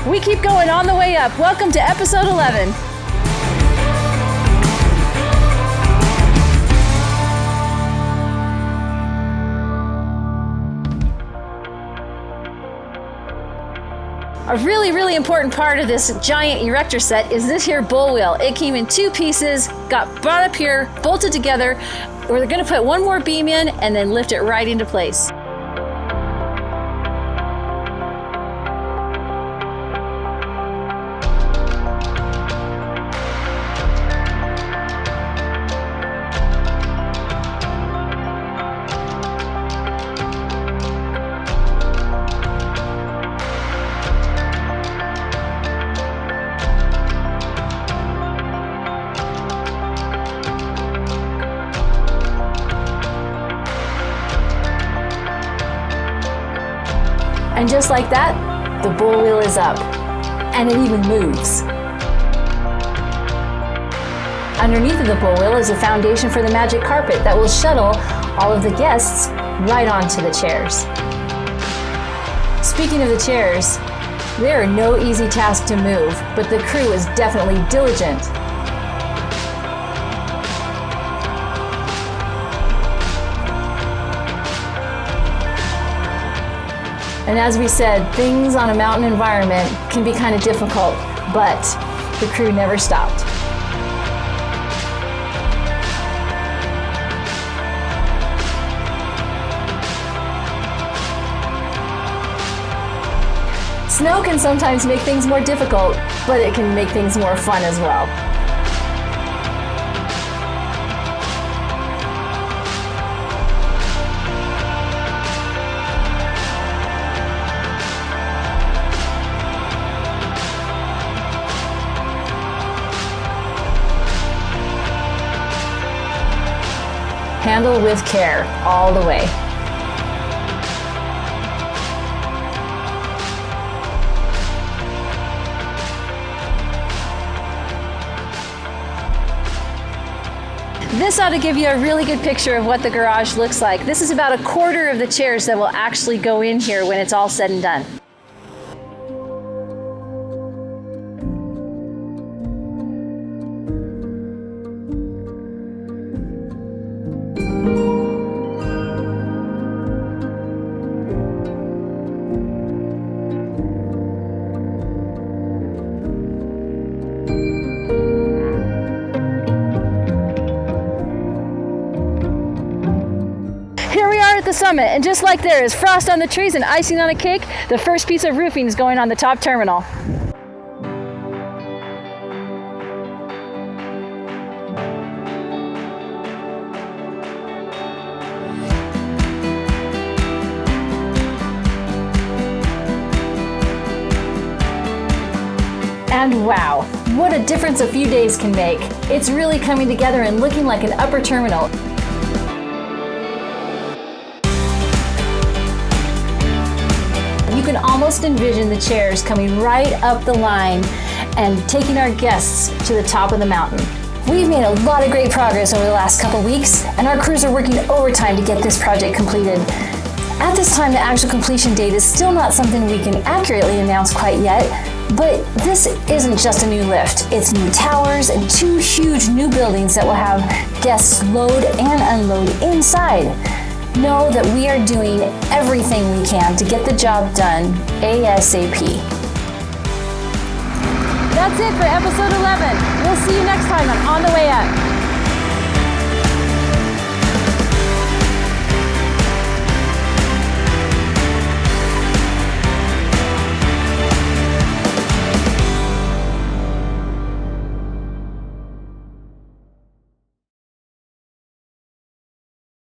We keep going on the way up. Welcome to episode 11. A really important part of this giant erector set is this here bull wheel. It came in 2 pieces, got brought up here, bolted together. We're gonna put one more beam in and then lift it right into place. And just like that, the bull wheel is up, and it even moves. Underneath of the bull wheel is a foundation for the magic carpet that will shuttle all of the guests right onto the chairs. Speaking of the chairs, they are no easy task to move, but the crew is definitely diligent. And as we said, things on a mountain environment can be kind of difficult, but the crew never stopped. Snow can sometimes make things more difficult, but it can make things more fun as well. Handle with care all the way. This ought to give you a really good picture of what the garage looks like. This is about 1/4 of the chairs that will actually go in here when it's all said and done. At the summit, and just like there is frost on the trees and icing on a cake, the first piece of roofing is going on the top terminal. And wow, what a difference a few days can make. It's really coming together and looking like an upper terminal. You can almost envision the chairs coming right up the line and taking our guests to the top of the mountain. We've made a lot of great progress over the last couple weeks, and our crews are working overtime to get this project completed. At this time, the actual completion date is still not something we can accurately announce quite yet, but this isn't just a new lift. It's new towers and 2 huge new buildings that will have guests load and unload inside. Know that we are doing everything we can to get the job done ASAP. That's it for episode 11. We'll see you next time on the Way Up.